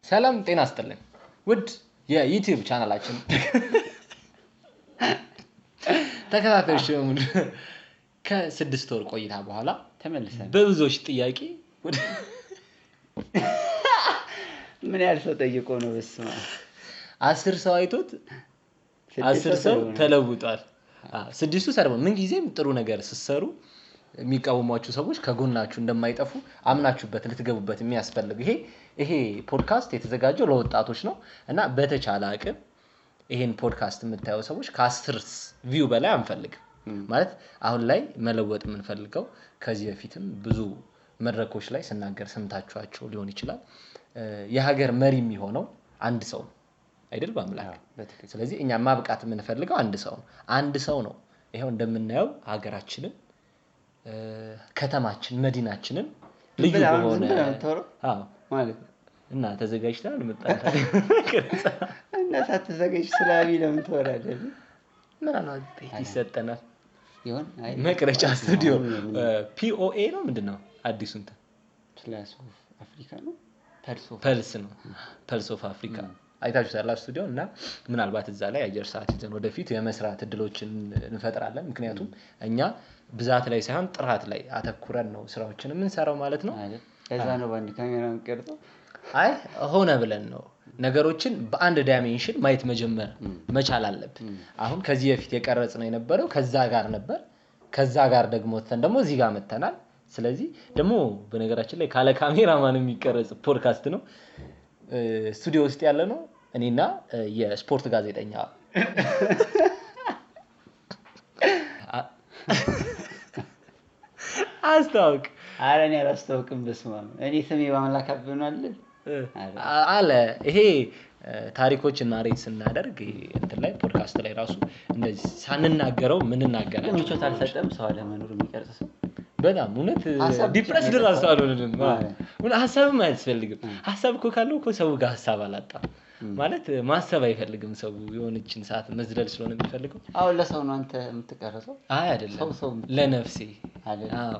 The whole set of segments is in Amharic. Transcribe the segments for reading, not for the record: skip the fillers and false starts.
ሰላም ጤና ይስጥልን ውድ የዩቲዩብ ቻናላችን ተከታታዮች በሙሉ ከ6 ወር ቆይታ በኋላ ተመልሰን በብዙዎች ጥያቄ ምን ያህል ሰው ጠይቆ ነው በስማ 10 ሰው አይቶት 10 ሰው ተለውጧል። ስድስቱ ሰርበው ምን ጊዜም ጥሩ ነገር ሲሰሩ የሚቃወሟችሁ ሰዎች ከጎናችሁ እንደማይጠፉ አምናችሁበት ልትገቡበት የሚያስፈልግ ይሄ ፖድካስት የተዘጋጀው ለወጣቶች ነው እና በተቻለ አቅም ይሄን ፖድካስት የምታዩ ሰዎች ከ10 ቪው በላይ አንፈልግም። ማለት አሁን ላይ መለወጥ የምንፈልገው ከዚህ በፊትም ብዙ መድረኮች ላይ ስናገር ሰምታችኋቸው ሊሆን ይችላል። የሀገር መሪ የሚሆነው አንድ ሰው አይደል በአምላክ። ስለዚህ እኛ ማብቃት የምንፈልገው አንድ ሰው ነው። ይሄው እንደምናየው ሀገራችንን ከተማችን መዲናችንን ልዩ በሆነ ማለት እና ተዘጋጅተናል መጣጣ እና ሳትዘጋጅ ስላቢ ለምን ተወራለህ? ምን አላውቅ ይሰጠናል ይሁን መቅረጫ ስቱዲዮ ፒኦኤ ነው ምንድነው አዲሱ እንትን ፕላስ ኦፍ አፍሪካ ነው ፐልስ ነው ፐልስ ኦፍ አፍሪካ አይታችሁታል ስቱዲዮ እና ምናልባት እዛ ላይ አየር ሰዓት ይዘን ወደፊት የመስራት እድሎችን እንፈጥራለን። ምክንያቱም እኛ ብዛት ላይ ሳይሆን ጥራት ላይ አተኩረን ነው ስራዎችን የምንሰራው ማለት ነው። እዛ ነው ባንድ ካሜራ እንቀርጸው ሆነ ብለን ነው ነገሮችን በአንድ ዳይሜንሽን ማየት መቻል አለብን። አሁን ከዚህ በፊት የቀረጽነው የነበረው ከዛ ጋር ነበር። ከዛ ጋር ደግሞ እዚህ ጋር መተናል። ስለዚህ ደግሞ በነገራችን ላይ ካለ ካሜራማን የሚቀርጽ ፖድካስት ነው። ስቱዲዮ ውስጥ ያለ ነው እኔና የስፖርት ጋዜጠኛ አስታውቅ አረኔ አላስታውቅም በስማ እኔ ስሜ በአምላክ አብኗል አለ ይሄ ታሪኮችን ናሬት ስናደርግ እንትን ላይ ፖድካስት ላይ ራሱ እንደዚህ ሳንናገረው ምንናገራለን። ምቾት አልሰጠም ሰው አለመኖር የሚቀርጽ ሰው በጣም እውነት ዲፕረስ ድራስ አልሆነንም። ሀሳብም አያስፈልግም። ሀሳብ እኮ ካለው እኮ ሰው ጋር ሀሳብ አላጣም ማለት ማሰብ አይፈልግም። ሰው የሆነችን ሰዓት መዝለል ስለሆነ የሚፈልገው አሁን ለሰው ነው አንተ የምትቀርጸው አይደለም ለነፍሴ አዎ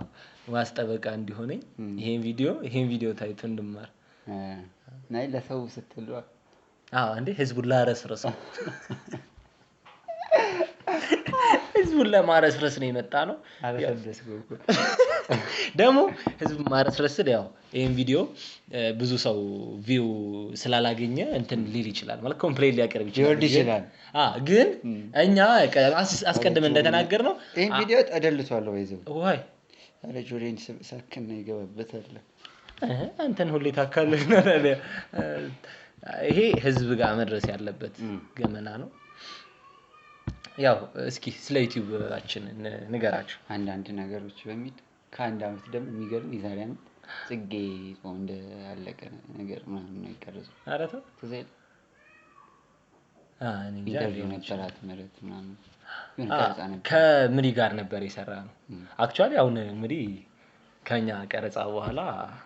ማስጠበቃ እንዲሆነኝ ይሄን ቪዲዮ ታይቶ እንድማር ናይ ለሰው ስትል እንዴ ህዝቡን ላረስረስ ህዝቡን ለማረስረስ ነው የመጣ ነው። ደግሞ ህዝብ ማረስረስ ያው ይሄን ቪዲዮ ብዙ ሰው ቪው ስላላገኘ እንትን ሊል ይችላል ማለት ኮምፕሌን ሊያቀርብ ይችላል። ግን እኛ አስቀድመን እንደተናገርነው ይሄን ቪዲዮ ተደልቷል ወይ አረ ጆሬን ሰከነ ይገባበታል። አንተን ሁሌ ታካለህ ይሄ ህዝብ ጋር መድረስ ያለበት ገመና ነው። ያው እስኪ ስለ ዩቲዩባችን ንገራችሁ አንዳንድ ነገሮች በሚል ከአንድ አመት ደግሞ የሚገርም ይዛሬ ነው ጽጌ ጾም እንደ አለቀ ነገር ምናምን ነው የቀረጸው። ኧረ ተው ትዘል እኔ ኢንተርቪው ነበራት ማለት ምናምን ከምሪ ጋር ነበር የሰራነው። አክቹአሊ አሁን ምሪ ከኛ ቀረጻ በኋላ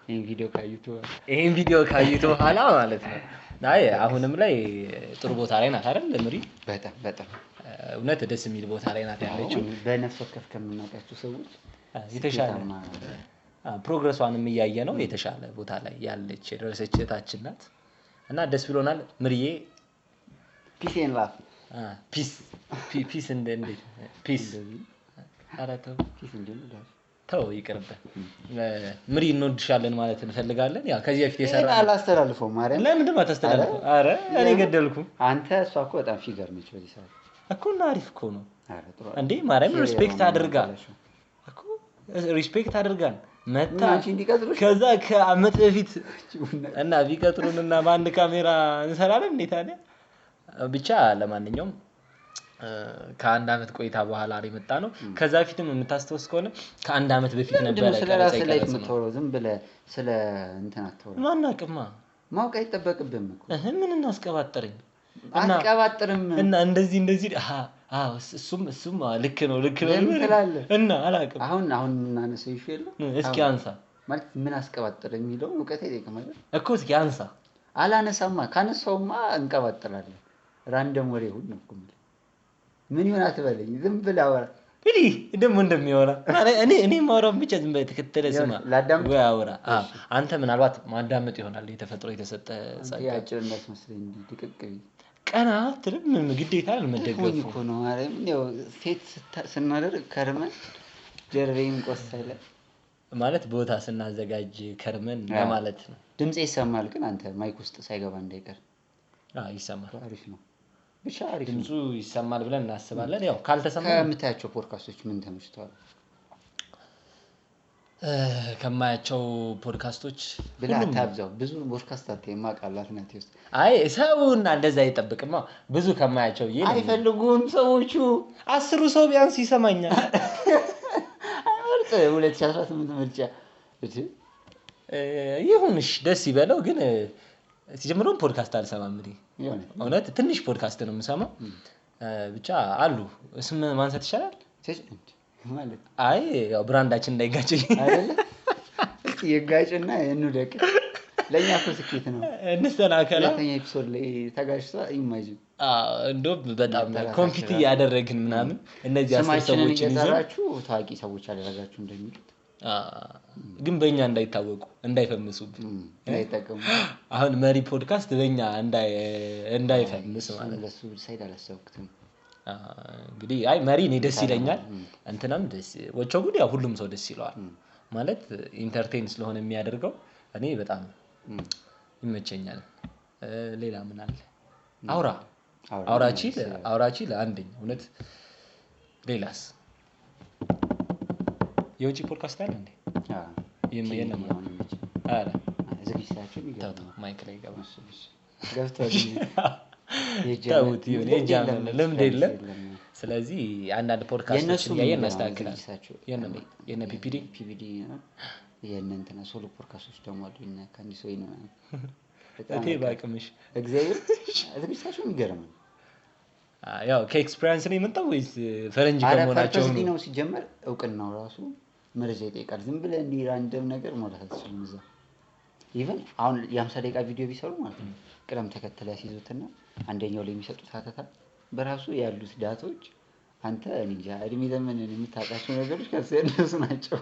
ይሄን ቪዲዮ ካዩት በኋላ ማለት ነው አሁንም ላይ ጥሩ ቦታ ላይ ናት አይደል ምሪ? በጣም እውነት ደስ የሚል ቦታ ላይ ናት ያለችው። በነፍስ ወከፍ ከምናውቃቸው ሰዎች የተሻለ ፕሮግረሷንም እያየ ነው የተሻለ ቦታ ላይ ያለች የደረሰች እህታችን ናት እና ደስ ብሎናል። ምሪዬ ፒስ ኤንድ ላቭ ፒስ እንዴት ፒስ አራተው ፒስ እንዴት ተው ይቅርብህ። ምሪ እንወድሻለን ማለት እንፈልጋለን። ያ ከዚህ በፊት የሰራ አላስተላልፈው ማርያም ለምንድን ነው አታስተላልፈው? አረ እኔ ገደልኩ አንተ እሷ እኮ በጣም ፊገር ነች በዚህ ሰዓት እኮ አሪፍ እኮ ነው እንዴ ማርያም ሪስፔክት አድርጋን እኮ ሪስፔክት አድርጋን መታ ከዛ ከአመት በፊት እና ቢቀጥሩንና በአንድ ካሜራ እንሰራለን እንዴ ታዲያ። ብቻ ለማንኛውም ከአንድ አመት ቆይታ በኋላ ነው የመጣ ነው። ከዛ በፊትም የምታስተውስ ከሆነ ከአንድ አመት በፊት ነበር ስለራስ ላይ የምትወራው ዝም ብለህ ስለ እንትን አትወራም። ማናቅማ ማውቅ አይጠበቅብህም እኮ ምን እናስቀባጥረኝ አትቀባጥርም እና እንደዚህ እሱም ልክ ነው እና አላቅም። አሁን እናነሳው ይሽል እስኪ አንሳ ማለት ምን አስቀባጥር የሚለው እውቀት አይጠይቅም አይደል እኮ እስኪ አንሳ። አላነሳማ ካነሳውማ እንቀባጥራለን። ራንደም ወሬ ሁሉ ነው እኮ ምን ይሆን አትበለኝ ዝም ብለህ አወራ እንግዲህ ደግሞ እንደሚያወራ እኔ ማውራው ብቻ ዝም ብለህ ተከተለ ስማ ወይ አውራ። አንተ ምናልባት ማዳመጥ ይሆናል የተፈጥሮ የተሰጠ ጸጋ ያጭር እንዳትመስለኝ እንዲህ ድቅቅ ቀና አትልም ግዴታ አልመደገፉ እኮ ነው ማርያም ያው ሴት ስናደርግ ከርመን ጀርቤን ቆሰለ ማለት ቦታ ስናዘጋጅ ከርመን ለማለት ነው። ድምጽ ይሰማል ግን አንተ ማይክ ውስጥ ሳይገባ እንዳይቀር ይሰማል። አሪፍ ነው ብቻ አሪፍ ድምጹ ይሰማል ብለን እናስባለን። ያው ካልተሰማ ከምታያቸው ፖድካስቶች ምን ተመችቷል? ከማያቸው ፖድካስቶች ብላ ታብዛው ብዙ ፖድካስት አትይማ ቃላት ናት ውስጥ አይ ሰውና እንደዛ አይጠብቅማ ብዙ ከማያቸው አይፈልጉም ሰዎቹ 10 ሰው ቢያንስ ይሰማኛል። አይወርጥ 2018 ምርጫ ይሁንሽ ደስ ይበለው ግን ሲጀምረው ፖድካስት አልሰማም እንዴ እውነት ትንሽ ፖድካስት ነው የምሰማው ብቻ አሉ ስም ማንሳት ይችላል ማለት አይ ያው ብራንዳችን እንዳይጋጭ አይደለ ይጋጭና እንውደቅ ለኛ እኮ ስኬት ነው እንስተናከላ ለኛ ኤፒሶድ ላይ ተጋጭቷ ኢማጂን እንደው በጣም ኮምፒቲ ያደረግን ምናምን እነዚህ 10 ሰዎች ይዘራችሁ ታዋቂ ሰዎች ያደረጋችሁ እንደሚሉት ግን በእኛ እንዳይታወቁ እንዳይፈምሱብን እንዳይጠቀሙ አሁን መሪ ፖድካስት በእኛ እንዳይፈምስ ማለት ለሱ ሳይድ አላሰብኩትም። እንግዲህ አይ መሪ እኔ ደስ ይለኛል እንትናም ደስ ወቸው ጉድ ያው ሁሉም ሰው ደስ ይለዋል ማለት ኢንተርቴይን ስለሆነ የሚያደርገው እኔ በጣም ይመቸኛል። ሌላ ምን አለ አውራቺ ለአንደኛ እውነት ሌላስ የውጪ ፖድካስት አለ እንዴ? የለም አረ ዝግጅታቸው ይገርም ማይክ ላይ ገባ ገብቷል ታውት ይሁን የጃመን ለምን የለም። ስለዚህ አንዳንድ ፖድካስቶችን ያየን እናስተካክላለን። የነ ፒፒዲ የእነንተና ሶሎ ፖድካስቶች ደግሞ አሉ እና ካንዲስ ወይ ነው እቴ ባቅምሽ እግዚአብሔር ዝግጅታቸው ይገርም ያው ከኤክስፒሪየንስ ነው የመጣው ወይስ ፈረንጅ ከመሆናቸው ነው? ሲጀመር እውቅናው ራሱ መረጃ ይጠይቃል። ዝም ብለህ እንዲህ ራንደም ነገር ማለት አትችልም። እዛ ኢቭን አሁን የ50 ደቂቃ ቪዲዮ ቢሰሩ ማለት ነው ቅደም ተከተል ያስይዙትና አንደኛው ላይ የሚሰጡት ሀተታ በራሱ ያሉት ዳታዎች አንተ እንጃ እድሜ ዘመንን የምታውቃቸው ነገሮች ከእነሱ ናቸው።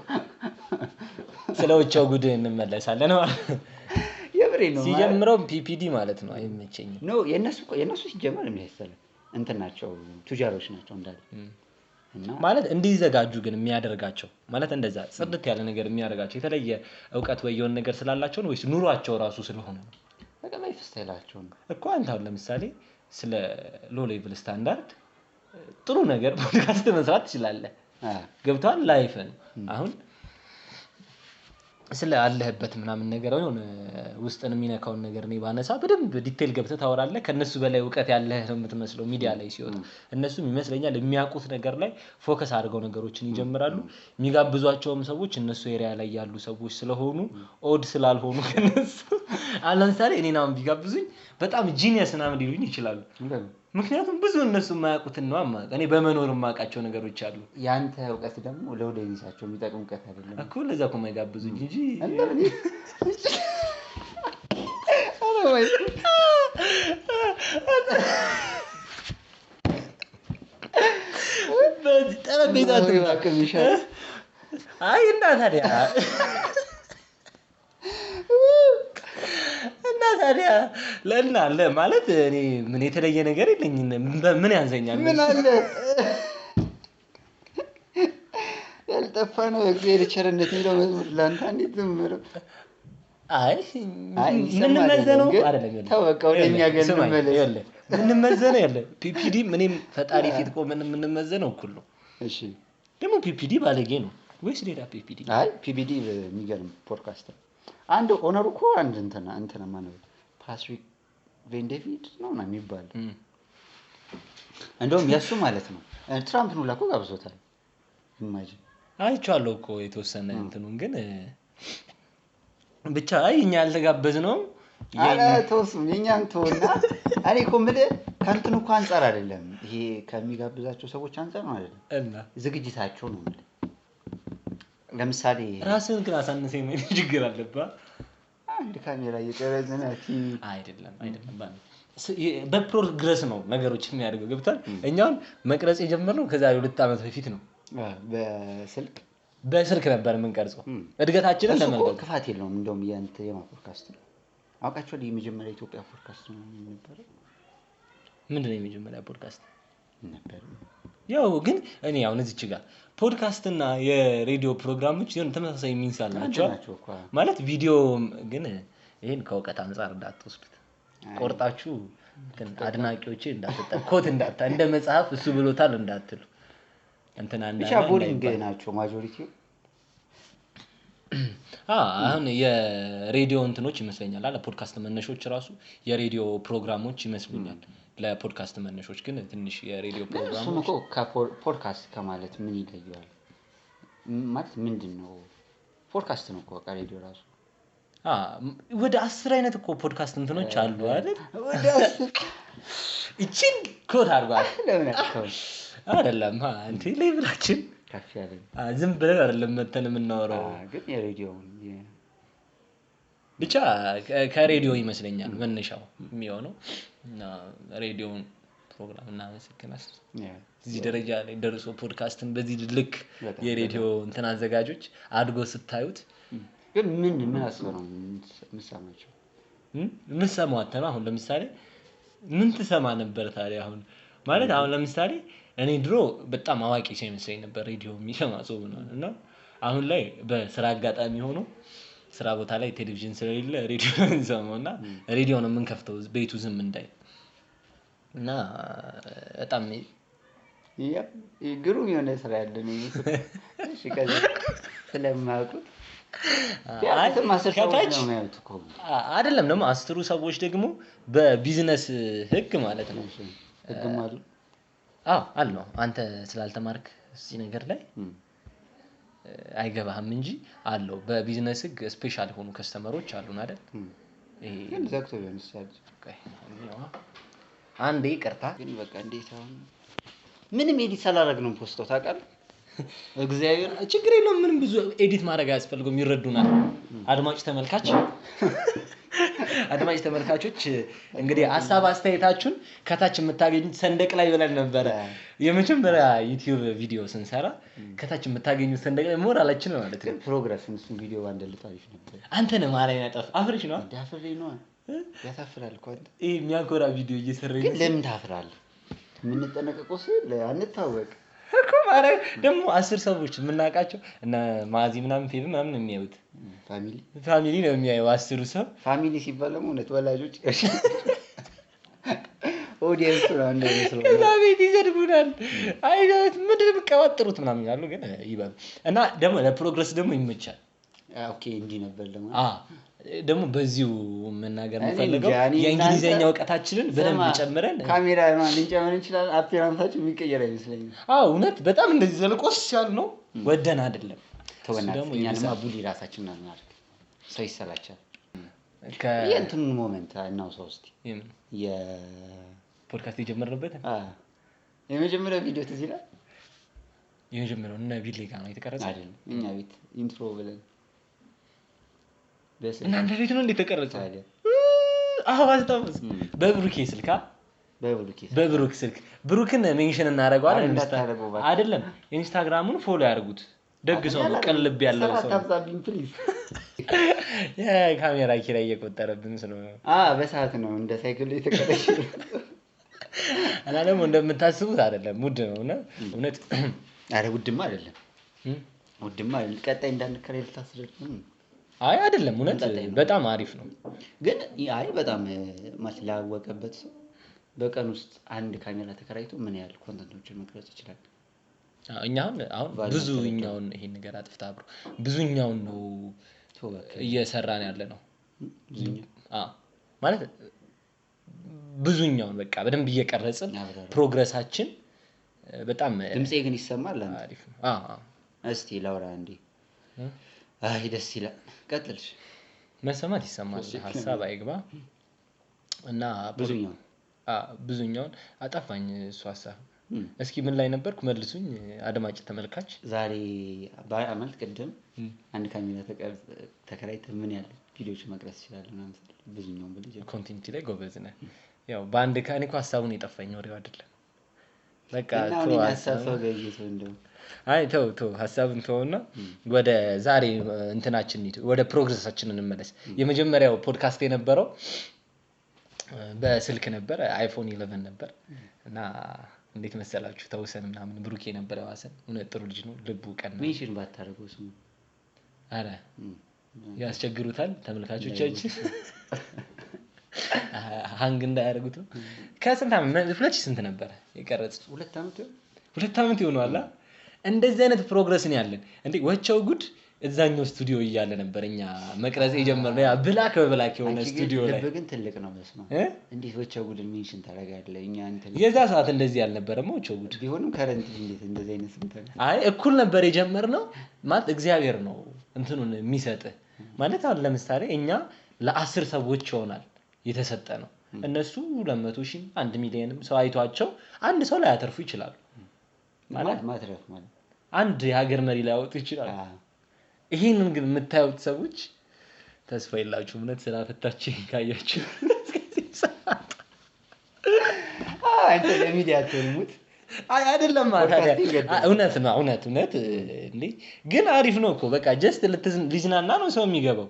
ስለውቸው ጉድ እንመለሳለን ማለት የብሬ ነው ሲጀምረው ፒፒዲ ማለት ነው አይመቸኝም ነው የነሱ ሲጀመር የሚያስተለ እንትን ናቸው ቱጃሮች ናቸው እንዳለ እና ማለት እንዲዘጋጁ ግን የሚያደርጋቸው ማለት እንደዛ ጽድት ያለ ነገር የሚያደርጋቸው የተለየ ዕውቀት ወይ የሆነ ነገር ስላላቸው ነው ወይስ ኑሯቸው ራሱ ስለሆነ ነው? በቃ ላይፍ ስታይላቸው ነው እኮ አንተ አሁን ለምሳሌ ስለ ሎ ሌቭል ስታንዳርድ ጥሩ ነገር ፖድካስት መስራት ትችላለህ። ገብቷል ላይፍን አሁን ስለ አለህበት ምናምን ነገር ነው ውስጥን የሚነካውን ነገር ነው ባነሳ በደንብ ዲቴል ገብተህ ታወራለህ። ከነሱ በላይ ዕውቀት ያለህ ነው የምትመስለው ሚዲያ ላይ ሲወጣ እነሱም ይመስለኛል የሚያውቁት ነገር ላይ ፎከስ አድርገው ነገሮችን ይጀምራሉ። የሚጋብዟቸውም ሰዎች እነሱ ኤሪያ ላይ ያሉ ሰዎች ስለሆኑ ኦድ ስላልሆኑ ከነሱ ለምሳሌ እኔን አሁን ቢጋብዙኝ በጣም ጂኒየስ ምናምን ሊሉኝ ይችላሉ። ምክንያቱም ብዙ እነሱ የማያውቁትን ነው ማለት እኔ በመኖር የማውቃቸው ነገሮች አሉ። ያንተ ዕውቀት ደግሞ ለወደፊታቸው የሚጠቅም ዕውቀት አይደለም እኮ ለዛ እኮ የማይጋብዙኝ እንጂ በዚህ ጠረጴዛ አይ እና ታዲያ ለና ማለት እኔ ምን የተለየ ነገር የለኝም። ምን ያንዘኛል? ምን አለ ያልጠፋ ነው እግዚአብሔር ቸርነት የሚለው መዝሙር ላንተ እንዴት ዝም ብለው አይ ምን መዘነው አይደለም ታወቀው ለኛ ገን መለስ ምን መዘነው ያለ ፒፒዲ ምንም ፈጣሪ ፊት ቆመን ምን መዘነው እኩል ነው። እሺ ደግሞ ፒፒዲ ባለጌ ነው ወይስ ሌላ ፒፒዲ? አይ ፒፒዲ የሚገርም ፖድካስት አንድ ኦነሩ እኮ አንድ እንትና ማለት ፓትሪክ ቬን ዴቪድ ነው የሚባል እንደውም ያሱ ማለት ነው ትራምፕ ነው ላኮ ጋብዞታል። ኢማጂን አይቻለሁ እኮ የተወሰነ እንትኑን ግን ብቻ እኛ ያልተጋበዝነው አረ ተውስ የኛን ተውና እኔ እኮ የምልህ ከእንትኑ እኮ አንፃር አይደለም ይሄ ከሚጋብዛቸው ሰዎች አንፃር ነው አይደለም እና ዝግጅታቸው ነው የምልህ። ለምሳሌ ራስን ግን አሳንሰኝ ምን ችግር አለበት? አንድ ካሜራ እየቀረጽን አይደለም በፕሮግረስ ነው ነገሮች የሚያደርገው ገብቷል። እኛውን መቅረጽ የጀመርነው ከዛ 2 አመት በፊት ነው በስልክ ነበር የምንቀርጸው። እድገታችንን ለመልቀቅ ክፋት የለውም። እንደውም የፖድካስት ነው አውቃቸዋለሁ። የመጀመሪያ ኢትዮጵያ ፖድካስት ነው ነበር። ምንድን ነው የመጀመሪያ ፖድካስት ነበር? ያው ግን እኔ አሁን እዚች ጋር ፖድካስት እና የሬዲዮ ፕሮግራሞች የሆነ ተመሳሳይ ሚንስ አላቸው ማለት ቪዲዮ ግን ይሄን ከእውቀት አንፃር እንዳትወስዱት ቆርጣችሁ አድናቂዎቼ እንዳትጠቆት እንደ መጽሐፍ እሱ ብሎታል እንዳትሉ እንትና ብቻ ቦሪንግ ናቸው ማጆሪቲው። አሁን የሬዲዮ እንትኖች ይመስለኛል አለ ፖድካስት መነሾች ራሱ የሬዲዮ ፕሮግራሞች ይመስሉኛል ለፖድካስት መነሾች ግን ትንሽ የሬዲዮ ፕሮግራሞች እሱም እኮ ከፖድካስት ከማለት ምን ይለየዋል ማለት ምንድነው? ፖድካስት ነው እኮ በቃ ሬዲዮ ራሱ። ወደ 10 አይነት እኮ ፖድካስት እንትኖች አሉ አይደል? ወደ 10 እቺን ኮድ አድርጓል። ለምን አትከው? አይደለም እንዴ ሌብላችን ከፍ ያለ ዝም ብለን አይደለም መተን የምናወራው። ግን የሬዲዮ ብቻ ከሬዲዮ ይመስለኛል መነሻው የሚሆነው እና ሬዲዮን ፕሮግራም እና መስከናስ እዚህ ደረጃ ላይ ደርሶ ፖድካስትን በዚህ ልክ የሬዲዮ እንትን አዘጋጆች አድጎ ስታዩት ግን ምን አስበው ነው የምሰማቸው? የምሰማው አንተ ነው። አሁን ለምሳሌ ምን ትሰማ ነበር ታዲያ? አሁን ማለት አሁን ለምሳሌ እኔ ድሮ በጣም አዋቂ ሰው ይመስለኝ ነበር ሬዲዮ የሚሰማ ሰው ነው እና አሁን ላይ በስራ አጋጣሚ ሆኖ ስራ ቦታ ላይ ቴሌቪዥን ስለሌለ ሬዲዮ እንሰማውና ሬዲዮ ነው የምንከፍተው ቤቱ ዝም እንዳይ እና በጣም ግሩም የሆነ ስራ ያለ ነው። እሺ ከዚህ ስለማያውቁት ከታች አይደለም ደግሞ 10 ሰዎች ደግሞ በቢዝነስ ህግ ማለት ነው ህግም አሉ። አለው አንተ ስላልተማርክ እዚህ ነገር ላይ አይገባህም እንጂ አለው በቢዝነስ ህግ ስፔሻል ሆኑ ከስተመሮች አሉን አይደል? ግን ዘግቶ ይሆንሳል። አንዴ ይቅርታ ግን በቃ እንዴት አሁን ምንም ኤዲት ሳላደርግ ነው ፖስቶት ታውቃለህ? እግዚአብሔር ችግር የለውም። ምንም ብዙ ኤዲት ማድረግ አያስፈልገውም። ይረዱናል አድማጭ ተመልካቾች እንግዲህ ሐሳብ አስተያየታችሁን ከታች የምታገኙት ሰንደቅ ላይ ብለን ነበር የመጀመሪያ ዩቲዩብ ቪዲዮ ስንሰራ ከታች የምታገኙት ሰንደቅ ላይ ሞራላችን ነው ማለት ነው። ፕሮግረስ እሱን ቪዲዮ ባንደልት አሪፍ ነበር። አንተ ነህ ማለት ያጠፍ አፍሪሽ ነው ዳፍሬ ነው ያሳፍራል እኮ አንተ ይሄ የሚያኮራ ቪዲዮ እየሰራኝ ግን ለምን ታፍራለህ? ምን ተጠነቀቀው ስለ አንታወቅ እኮ ማለት ደግሞ 10 ሰዎች የምናውቃቸው እና ማዚ ምናምን ፊልም ምናምን የሚያዩት ፋሚሊ ነው የሚያየው 10 ሰው ፋሚሊ ሲባል ደግሞ እውነት ወላጆች ኦዲየንስ ነው እንደዚህ እዛ ቤት ይዘድቡናል። አይነት ምንድን ነው የምትቀባጥሩት ምናምን ይላሉ ግን ይባሉ እና ደግሞ ለፕሮግረስ ደግሞ ይመቻል። ኦኬ እንዲህ ነበር ደግሞ በዚሁ መናገር የምፈልገው የእንግሊዘኛ እውቀታችንን በደንብ ጨምረን ካሜራ ማን ሊጨምር ይችላል። አፒራንሳችን የሚቀየር አይመስለኝም። እውነት በጣም እንደዚህ ዘልቆስ ያሉ ነው ወደን አይደለም። ተወናት እኛንማ ቡሊ ራሳችንን እናድርግ። ሰው ይሰላቻል። የእንትን ሞመንት እናው ሶስት የፖድካስት የጀመርንበት የመጀመሪያው ቪዲዮ ትዝ ይላል። የመጀመሪያው እና ቪዲዮ ጋር ነው የተቀረጸው አይደል? እኛ ቤት ኢንትሮ ብለን እናንተ ቤት ነው እንደተቀረጸው አይደል? አስታውስ። በብሩኬ ስልክ በብሩክ ስልክ ብሩክን ሜንሽን እናደርገዋለን አይደለም? ኢንስታግራሙን ፎሎ ያድርጉት። ደግ ሰው ነው፣ ቀን ልብ ያለው ሰው ታብዛብኝ ፕሊዝ። የካሜራ ኪራይ እየቆጠረብን ስለሆነ በሰዓት ነው እንደ ሳይክል የተቀረጸው እና ደግሞ እንደምታስቡት አይደለም፣ ውድ ነው እና እውነት ውድማ አይደለም። ቀጣይ እንዳንከራይ ልታስረድም አይደለም። እውነት በጣም አሪፍ ነው። ግን በጣም ማስላወቀበት ሰው በቀን ውስጥ አንድ ካሜራ ተከራይቶ ምን ያህል ኮንተንቶችን መቅረጽ ይችላል? እኛ አሁን ብዙኛውን ይሄን ነገር አጥፍታ ብሮ ብዙኛውን ነው እየሰራን ያለ ነው። ማለት ብዙኛውን በቃ በደንብ እየቀረጽን ፕሮግረሳችን በጣም ድምጼ ግን ይሰማል። አሪፍ ነው። እስቲ ላውራ እንዴ ደስ ይላል። ቀጥልሽ። መሰማት ይሰማል። ሐሳብ አይግባ እና ብዙኛውን አጠፋኝ እሱ ሐሳብ። እስኪ ምን ላይ ነበርኩ መልሱኝ አድማጭ ተመልካች። ዛሬ በአመት ቅድም አንድ ካሜራ ተከራይተህ ምን ያህል ቪዲዮዎች መቅረጽ ይችላል ምናምን ብዙኛውን ብለህ ኮንቴንት ላይ ጎበዝ ነህ። ያው በአንድ እኮ ሐሳቡን የጠፋኝ ወሬው አይደለም በቃ ተው ሀሳብ ገይቶ እንደው አይ ተው ሀሳብን ተውና ወደ ዛሬ እንትናችን ወደ ፕሮግረሳችን እንመለስ። የመጀመሪያው ፖድካስት የነበረው በስልክ ነበር፣ አይፎን 11 ነበር እና እንዴት መሰላችሁ ተውሰን ምናምን ብሩኬ ነበር ያዋሰን። እውነት ጥሩ ልጅ ነው፣ ልቡ ቀና። ሜንሽን ባታረገው ስሙ አረ ያስቸግሩታል ተመልካቾቻችን ሃንግ እንዳያደርጉት ነው። ከስንት ዓመት 2000 ስንት ነበር የቀረጽ? 2 ዓመት ይሆናል። እንደዚህ አይነት ፕሮግረስ ነው ያለን እንዴ! ወቸው ጉድ እዛኛው ስቱዲዮ እያለ ነበር እኛ መቅረጽ የጀመርነው ያ ብላክ በብላክ የሆነ ስቱዲዮ ላይ። ልብ ግን ትልቅ ነው መስማ እንዴት ወቸው ጉድ ሜንሽን ታደርጋለህ? እኛ እንትን የዛ ሰዓት እንደዚህ ያልነበረም ወቸው ጉድ ቢሆንም ከረንት እንዴት እንደዚህ አይነት ስንት አይ እኩል ነበር የጀመርነው ማለት እግዚአብሔር ነው እንትኑን የሚሰጥ ማለት። አሁን ለምሳሌ እኛ ለ10 ሰዎች ይሆናል የተሰጠ ነው። እነሱ 200,000 1 ሚሊዮንም ሰው አይቷቸው አንድ ሰው ላይ ያተርፉ ይችላሉ ማለት ማትረፍ ማለት አንድ የሀገር መሪ ላይ ያወጡ ይችላሉ። ይሄንን ግን የምታዩት ሰዎች ተስፋ የላችሁም። እውነት ስራ ፈታችሁ ካያችሁ አንተ ለሚዲያ ተልሙት አይ አይደለም ታዲያ እውነት ነው እውነት እንዴ ግን አሪፍ ነው እኮ በቃ ጀስት ሊዝናና ነው ሰው የሚገባው።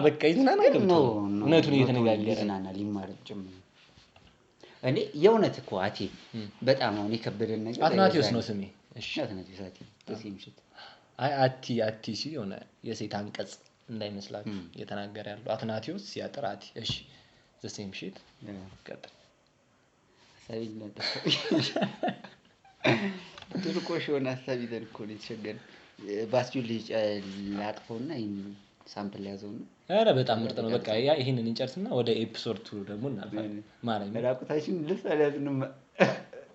በቃ ይዝናና ነው እውነቱን እየተነጋገረ ይዝናና ሊማርም ጭምር እኔ የእውነት እኮ አቲ በጣም አሁን የከበደን ነገር አትናቲዮስ ነው ስሜ። እሺ አትናቲዮስ አቲ ተሲምሽት አይ አቲ ሲሆነ የሴት አንቀጽ እንዳይመስላችሁ እየተናገረ ያለው አትናቲዮስ ሲያጠር አቲ። እሺ ዘሴም ሺት ቀጥል ሳይልነት ድርቆሽ ሆነ ሐሳብ ይዘን እኮ ነው የተቸገረ። ባስጁል ላጥፈውና ሳምፕል ያዘውና አረ በጣም ምርጥ ነው። በቃ ያ ይሄንን እንጨርስና ወደ ኤፒሶድ 2 ደግሞ እናልፋለን ማለት ነው። ራቁታችን ልብስ አልያዝንም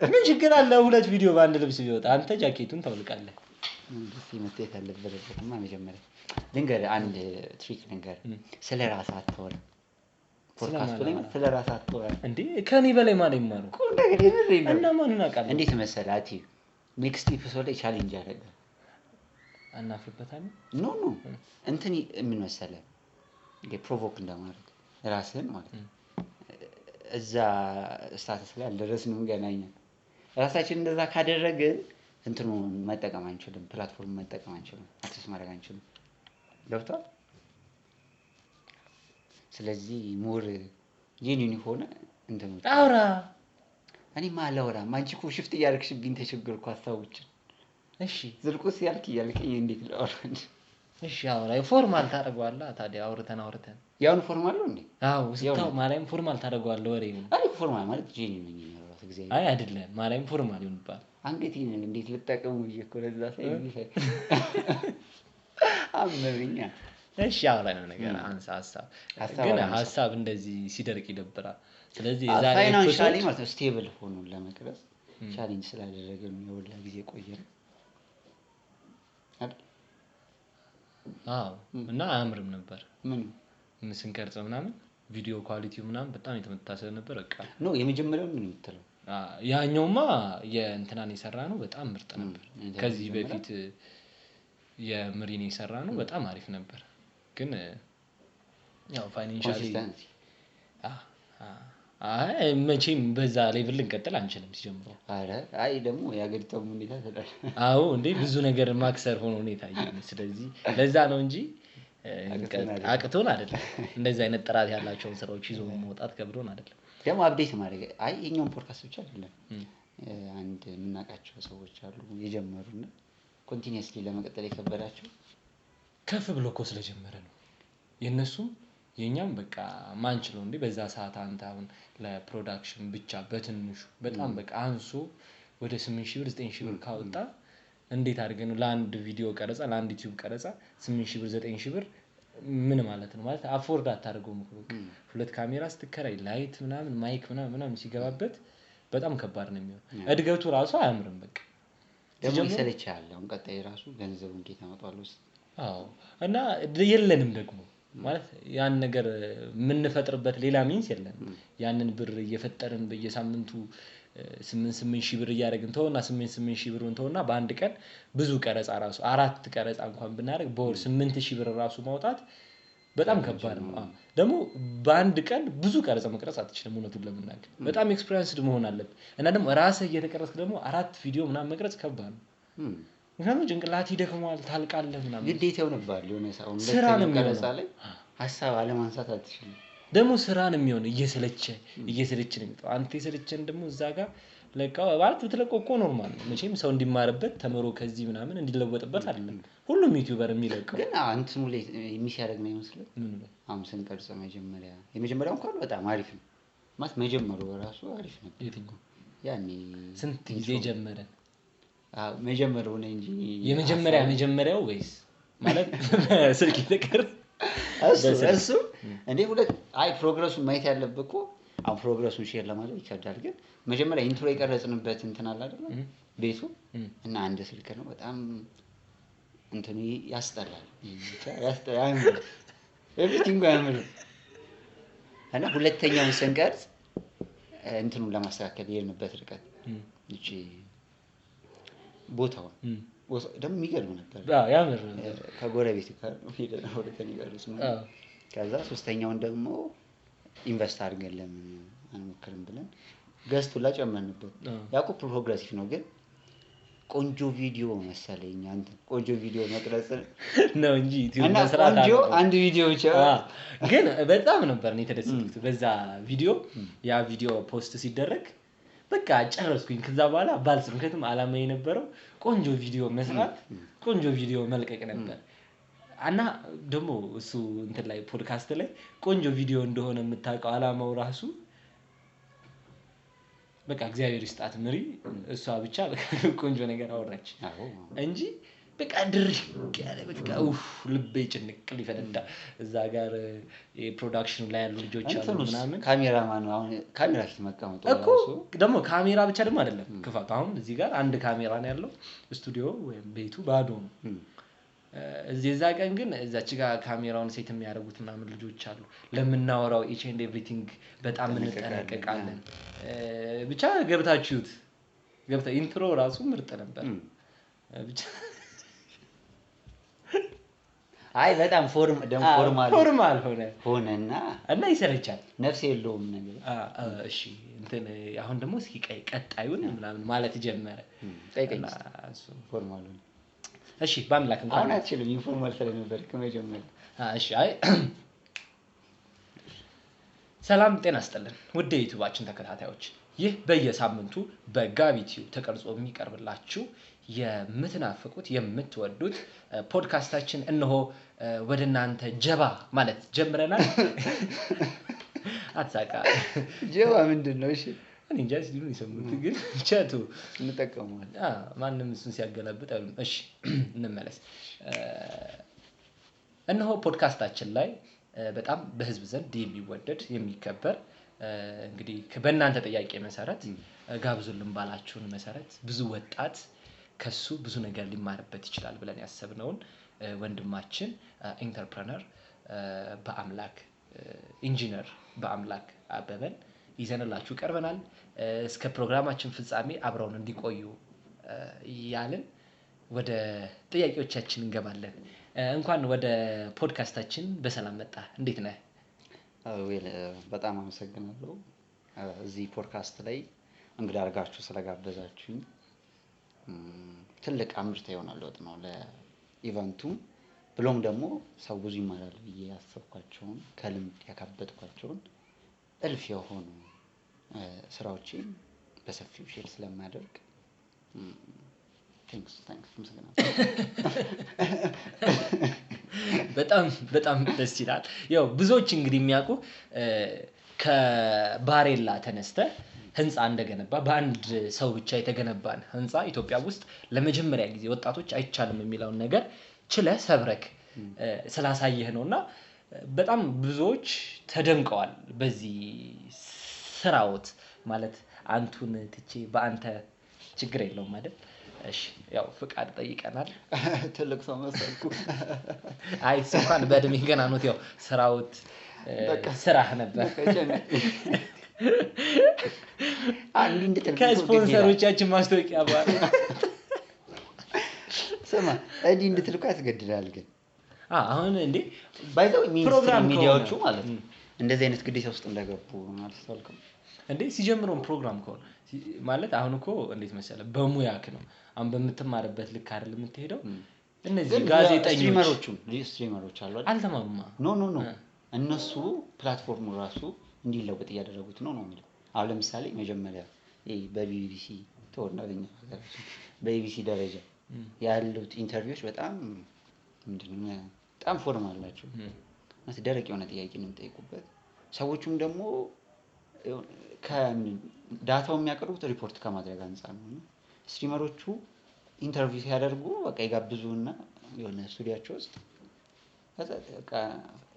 ምን ችግር አለ? 2 ቪዲዮ በአንድ ልብስ ቢወጣ አንተ ጃኬቱን ታውልቃለህ። ደስ ይመጣት አለበለበትማ። መጀመሪያ ልንገር አንድ ትሪክ ልንገር። ስለራስህ አትወራ ፖድካስቱ ላይ ስለራስህ አትወራ እንዴ ከኔ በላይ ማን ይማሩ እኮ ነገር የምሬን ነው። እና ማንን አውቃለሁ። እንዴት መሰለህ አቲ ኔክስት ኤፒሶድ ላይ ቻሌንጅ ያደርጋል አናፍርበታለን። ኖ እንትን ምን መሰለህ የፕሮቮክ እንደማድረግ ራስህን ማለት ነው። እዛ ስታተስ ላይ አልደረስንም ገናኛ ራሳችን እንደዛ ካደረግን እንትኑ መጠቀም አንችልም፣ ፕላትፎርም መጠቀም አንችልም፣ አክሰስ ማድረግ አንችልም። ገብቷል? ስለዚህ ሞር ጄኒን ሆነ እንትኑ አውራ እኔ ማላወራም አንቺ እኮ ሽፍት እያደረግሽብኝ ተቸገርኩ ሀሳቦችን። እሺ ዝልቁስ ያልከኝ እንዴት ላወራ? እሺ አውራ ፎርማል ታደርገዋለህ ታዲያ። አውርተን ያውን ፎርማል ነው እንዴ? አዎ ስታው ማርያም ፎርማል ታደርገዋለህ ወሬ ነው። አይ ፎርማል ማለት ጄኒን ነው የሚያወራው እግዚአብሔር። አይ አይደለም ማርያም ፎርማል ይሆንባል። አንገቴን እንዴት ልጠቀሙ ይየኮለዛ ሳይልኝ አመብኛ። እሺ አውራና ነገር አንሳ ግን ሀሳብ እንደዚህ ሲደርቅ ይደብራል። ስለዚህ የዛሬ ፋይናንሻሊ ማለት ስቴብል ሆኖ ለመቅረጽ ቻሌንጅ ስላደረገ ነው የወላ ጊዜ ቆየን አይደል? አዎ እና አያምርም ነበር ምን ስንቀርጽ ምናምን ቪዲዮ ኳሊቲው ምናምን በጣም የተመታሰለ ነበር። በቃ ነው የመጀመሪያው ምን የምትለው ያኛውማ የእንትናን የሰራ ነው በጣም ምርጥ ነበር። ከዚህ በፊት የምሪን የሰራ ነው በጣም አሪፍ ነበር። ግን ያው ፋይናንሻሊ አይ መቼም በዛ ሌቭል ልንቀጥል አንችልም ሲጀምረው። አረ አይ ደግሞ ያገድተው ሁኔታ ተዳለ። አዎ እንዴ ብዙ ነገር ማክሰር ሆኖ ነው የታየኝ። ስለዚህ ለዛ ነው እንጂ አቅቶን አይደለም። እንደዚህ አይነት ጥራት ያላቸውን ስራዎች ይዞ መውጣት ከብዶን አይደለም። ደግሞ አፕዴት ማድረግ አይ የኛውን ፖድካስት ብቻ አይደለም። አንድ የምናውቃቸው ሰዎች አሉ የጀመሩና ኮንቲኒየስሊ ለመቀጠል የከበዳቸው ከፍ ብሎ እኮ ስለጀመረ ነው የነሱም የኛም በቃ ማንችለው እንዴ በዛ ሰዓት አንተ አሁን ለፕሮዳክሽን ብቻ በትንሹ በጣም በቃ አንሶ ወደ 8000 ብር 9000 ብር ካወጣ እንዴት አድርገን ለአንድ ቪዲዮ ቀረጻ ለአንድ ዩቲዩብ ቀረጻ 8000 ብር 9000 ብር ምን ማለት ነው? ማለት አፎርድ አታደርገውም እኮ ሁለት ካሜራ ስትከራይ ላይት ምናምን ማይክ ምናምን ሲገባበት በጣም ከባድ ነው የሚሆነው። እድገቱ ራሱ አያምርም። በቃ ደግሞ ይሰለቻል። አሁን ቀጣይ ራሱ ገንዘቡን እንዴት አመጣዋለሁ? አዎ እና የለንም ደግሞ ማለት ያን ነገር የምንፈጥርበት ሌላ ሚንስ የለንም። ያንን ብር እየፈጠርን በየሳምንቱ 8,000 ብር እያደረግን ተውና 8,000 ብሩን ተውና በአንድ ቀን ብዙ ቀረጻ ራሱ 4 ቀረጻ እንኳን ብናደርግ በወር 8,000 ብር ራሱ ማውጣት በጣም ከባድ ነው። ደግሞ በአንድ ቀን ብዙ ቀረጻ መቅረጽ አትችልም እውነቱን ለመናገር በጣም ኤክስፒሪየንስድ መሆን አለበት እና ደግሞ ራስህ እየተቀረጽክ ደግሞ 4 ቪዲዮ ምናምን መቅረጽ ከባድ ነው። ምክንያቱም ጭንቅላት ይደክመዋል ታልቃለህ ምናምን ግዴታው ነበር የሆነ ሰው ስራ ነው ቀረጻ ላይ ሀሳብ አለማንሳት አትችልም። ደግሞ ስራ ነው የሚሆነው እየሰለቸ ነው የሚጠው አንተ የሰለቸን ደግሞ እዛ ጋር ለቃው ማለት ብትለቀው እኮ ኖርማል ነው መቼም ሰው እንዲማርበት ተመሮ ከዚህ ምናምን እንዲለወጥበት አይደለም ሁሉም ዩቲዩበር የሚለቀው ግን አንተም ላይ ሚስ ያደርግ ነው ይመስል ምን ነው አምስን ቀርጾ የመጀመሪያው እንኳን በጣም አሪፍ ነው ማለት መጀመሩ ራሱ አሪፍ ነው። የትኛው ያኔ ስንት ጊዜ ጀመረ? መጀመሩ ነው እንጂ የመጀመሪያው ወይስ ማለት ስልክ ይተቀር እሱ እንዴ ሁለት ፕሮግረሱን ማየት ያለበት እኮ አሁን ፕሮግረሱን ሼር ለማድረግ ይቻላል። ግን መጀመሪያ ኢንትሮ የቀረጽንበት እንትን አለ አይደል ቤቱ እና አንድ ስልክ ነው በጣም እንትን ያስጠላል ኤቭሪቲንግ ያምር እና ሁለተኛውን ስንቀርጽ እንትኑን ለማስተካከል የሄድንበት ርቀት እቺ ቦታው ደግሞ የሚገርም ነበር ያምር ከጎረቤት ጋር ሄደን ሁለተኛ ቀርጽ ነው። ከዛ ሶስተኛውን ደግሞ ኢንቨስት አድርገን ለምን አንሞክርም ብለን ገዝቱላ ጨመርንበት። ያው ፕሮግሬሲቭ ነው ግን ቆንጆ ቪዲዮ መሰለኝ አንተ ቆንጆ ቪዲዮ መቅረጽ ነው እንጂ ዩቲዩብ መስራት ቆንጆ አንድ ቪዲዮ ብቻ ግን በጣም ነበር ነው የተደሰትኩት በዛ ቪዲዮ። ያ ቪዲዮ ፖስት ሲደረግ በቃ ጨረስኩኝ። ከዛ በኋላ ባልስም ከተም አላማ የነበረው ቆንጆ ቪዲዮ መስራት ቆንጆ ቪዲዮ መልቀቅ ነበር እና ደግሞ እሱ እንትን ላይ ፖድካስት ላይ ቆንጆ ቪዲዮ እንደሆነ የምታውቀው አላማው ራሱ በቃ እግዚአብሔር ይስጣት ምሪ እሷ ብቻ ቆንጆ ነገር አወራች እንጂ በቃ ድርቅ ያለ በቃ ልቤ ጭንቅ ሊፈነዳ እዛ ጋር የፕሮዳክሽን ላይ ያሉ ልጆች አሉ ምናምን ካሜራማን አሁን ካሜራ ፊት መቀመጡ እኮ ደግሞ ካሜራ ብቻ ደግሞ አይደለም ክፋቱ። አሁን እዚህ ጋር አንድ ካሜራ ነው ያለው ስቱዲዮ ወይም ቤቱ ባዶ ነው። እዛ ቀን ግን እዛች ጋር ካሜራውን ሴት የሚያደርጉት ምናምን ልጆች አሉ። ለምናወራው each and everything በጣም እንጠነቀቃለን። ብቻ ገብታችሁት ኢንትሮ ራሱ ምርጥ ነበር ብቻ በጣም ፎርማል ሆነና ይሰለቻል ነፍስ የለውም ነገር እሺ እንትን አሁን ደግሞ እስኪ ቀጣዩን ምናምን ማለት ጀመረ ጠይቀኝ እሱ ፎርማል ሆነ። እሺ በአምላክ እንኳን አሁን አትችልም ኢንፎርማል ስለነበር ከመጀመሪያ እሺ ሰላም ጤና ይስጥልን ውድ የዩቲዩባችን ተከታታዮች ይህ በየሳምንቱ በጋቢቲው ተቀርጾ የሚቀርብላችሁ የምትናፍቁት የምትወዱት ፖድካስታችን እነሆ ወደ እናንተ ጀባ ማለት ጀምረናል። አትሳቃ ጀባ ምንድነው? እሺ እኔ እንጃ ሲሉ ይሰሙት ግን ቻቱ እንጠቀመዋለን ማንንም እሱን ሲያገላብጥ እሺ እንመለስ። እነሆ ፖድካስታችን ላይ በጣም በህዝብ ዘንድ የሚወደድ የሚከበር እንግዲህ በእናንተ ጥያቄ መሰረት ጋብዙልን ባላችሁን መሰረት ብዙ ወጣት ከሱ ብዙ ነገር ሊማርበት ይችላል ብለን ያሰብነውን ወንድማችን ኢንተርፕረነር በአምላክ ኢንጂነር በአምላክ አበበን ይዘንላችሁ ቀርበናል። እስከ ፕሮግራማችን ፍጻሜ አብረውን እንዲቆዩ ያልን ወደ ጥያቄዎቻችን እንገባለን። እንኳን ወደ ፖድካስታችን በሰላም መጣ። እንዴት ነህ? በጣም አመሰግናለሁ እዚህ ፖድካስት ላይ እንግዳ አድርጋችሁ ስለጋበዛችሁኝ። ትልቅ አምርታ ይሆናል ወጥ ነው ለኢቨንቱ ብሎም ደግሞ ሰው ብዙ ይማራል ብዬ ያሰብኳቸውን ከልምድ ያካበትኳቸውን እልፍ የሆኑ ስራዎችን በሰፊው ሼር ስለማደርግ ቴንክስ ምስጋና በጣም ደስ ይላል። ያው ብዙዎች እንግዲህ የሚያውቁ ከባሬላ ተነስተ ህንጻ እንደገነባ በአንድ ሰው ብቻ የተገነባን ህንጻ ኢትዮጵያ ውስጥ ለመጀመሪያ ጊዜ ወጣቶች አይቻልም የሚለውን ነገር ችለ ሰብረክ ስላሳየህ ነውና በጣም ብዙዎች ተደንቀዋል በዚህ ስራዎት ማለት አንቱን ትቼ በአንተ ችግር የለውም አይደል? እሺ ያው ፍቃድ ጠይቀናል። ትልቅ ሰው መሰልኩ። እንኳን በእድሜ ገና ነው ያው ስራዎት ስራህ ነበር። አንድ እንድትል ከስፖንሰሮቻችን ማስታወቂያ በኋላ ስማ እንድትልኩ ያስገድዳል። ግን አሁን እንዴ ባይዘው ፕሮግራም ሚኒስትሪ ሚዲያዎቹ ማለት ነው እንደዚህ አይነት ግዴታ ውስጥ እንደገቡ ማለት ታልከም እንዴ ሲጀምረው ፕሮግራም ከሆነ ማለት አሁን እኮ እንዴት መሰለ በሙያክ ነው አሁን በምትማርበት ልክ አይደል የምትሄደው እነዚህ ጋዜጠኞች ስትሪመሮች አሉ አይደል አልተማሩማ ኖ እነሱ ፕላትፎርሙ ራሱ እንዲለወጥ እያደረጉት ነው የሚለው አሁን ለምሳሌ መጀመሪያ በቢቢሲ ተወርናለኛ በቢቢሲ ደረጃ ያሉት ኢንተርቪውዎች በጣም ምንድነው በጣም ፎርማል ናቸው ማለት ደረቅ የሆነ ጥያቄ ነው የምጠይቁበት ሰዎቹም ደግሞ ከዳታው የሚያቀርቡት ሪፖርት ከማድረግ አንፃር ነው ስትሪመሮቹ ኢንተርቪው ሲያደርጉ በቃ ይጋብዙና የሆነ ስቱዲያቸው ውስጥ በቃ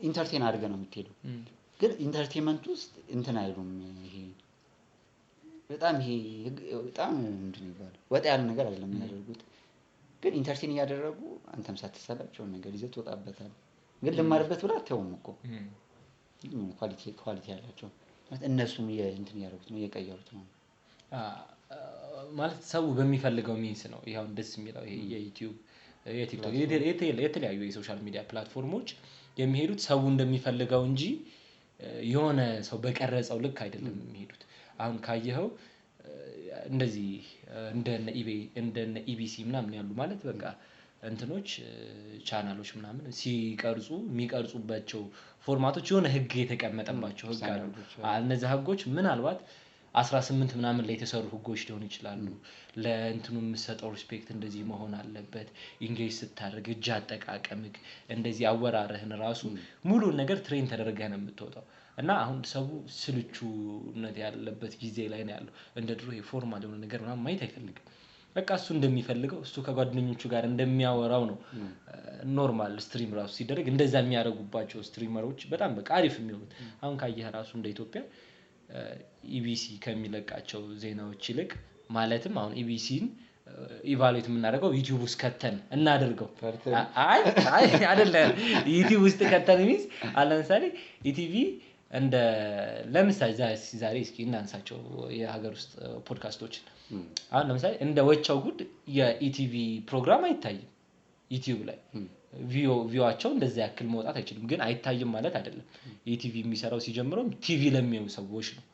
ኢንተርቴን አድርገህ ነው የምትሄደው ግን ኢንተርቴንመንት ውስጥ እንትን አይሉም ይሄ በጣም ምንድነው ይባላል ወጣ ያለ ነገር አይደለም የሚያደርጉት ግን ኢንተርቴን እያደረጉ አንተም ሳትሰላቸው ነገር ይዘህ ትወጣበታለህ ግን ልማርበት ብላ አትተውም እኮ ኳሊቲ ያላቸው ማለት እነሱም እንትን ያደርጉት ነው እየቀየሩት ነው ማለት ሰው በሚፈልገው ሚንስ ነው ይሄው ደስ የሚለው ይሄ የዩቲዩብ የቲክቶክ የተለያዩ የሶሻል ሚዲያ ፕላትፎርሞች የሚሄዱት ሰው እንደሚፈልገው እንጂ የሆነ ሰው በቀረጸው ልክ አይደለም የሚሄዱት አሁን ካየኸው እንደዚህ እንደነ ኢቢሲ ምናምን ያሉ ማለት በቃ እንትኖች ቻናሎች ምናምን ሲቀርጹ የሚቀርጹባቸው ፎርማቶች የሆነ ህግ የተቀመጠባቸው ህግ አሉ እነዚህ ህጎች ምናልባት 18 ምናምን ላይ የተሰሩ ህጎች ሊሆኑ ይችላሉ ለእንትኑ የምሰጠው ሪስፔክት እንደዚህ መሆን አለበት ኢንጌጅ ስታደርግ እጅ አጠቃቀምክ እንደዚህ አወራረህን ራሱ ሙሉ ነገር ትሬን ተደርገህ ነው የምትወጣው እና አሁን ሰው ስልቹነት ያለበት ጊዜ ላይ ነው ያለው እንደ ድሮ የፎርማል የሆነ ነገር ምናምን ማየት አይፈልግም በቃ እሱ እንደሚፈልገው እሱ ከጓደኞቹ ጋር እንደሚያወራው ነው ኖርማል ስትሪም ራሱ ሲደረግ እንደዛ የሚያደርጉባቸው ስትሪመሮች በጣም በቃ አሪፍ የሚሆኑት አሁን ካየህ ራሱ እንደ ኢትዮጵያ ኢቢሲ ከሚለቃቸው ዜናዎች ይልቅ ማለትም አሁን ኢቢሲን ኢቫሉዌት የምናደርገው ዩቲዩብ ውስጥ ከተን እናደርገው አይ አይደለም ዩቲዩብ ውስጥ ከተን ሚስ ለምሳሌ ኢቲቪ እንደ ለምሳሌ ዛሬ እስኪ እናንሳቸው የሀገር ውስጥ ፖድካስቶችን አሁን ለምሳሌ እንደ ወቻው ጉድ የኢቲቪ ፕሮግራም አይታይም ዩቲዩብ ላይ ቪዋቸው እንደዛ ያክል መውጣት አይችልም ግን አይታይም ማለት አይደለም ኢቲቪ የሚሰራው ሲጀምረው ቲቪ ለሚያዩ ሰዎች ነው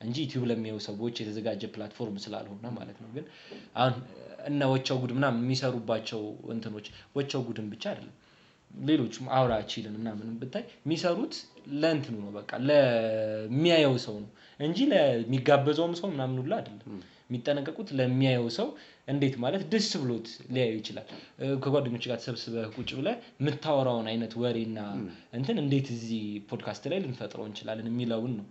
እንጂ ዩቲዩብ ለሚያዩ ሰዎች የተዘጋጀ ፕላትፎርም ስላልሆነ ማለት ነው ግን አሁን እና ወቻው ጉድ ምናምን የሚሰሩባቸው እንትኖች ወቻው ጉድን ብቻ አይደለም ሌሎችም አውራቺልን ምናምን ብታይ የሚሰሩት ለእንትኑ ነው በቃ ለሚያየው ሰው ነው እንጂ ለሚጋበዘውም ሰው ምናምን ሁሉ አይደለም የሚጠነቀቁት ለሚያየው ሰው እንዴት ማለት ደስ ብሎት ሊያዩ ይችላል ከጓደኞች ጋር ተሰብስበህ ቁጭ ብለህ የምታወራውን አይነት ወሬና እንትን እንዴት እዚህ ፖድካስት ላይ ልንፈጥረው እንችላለን የሚለውን ነው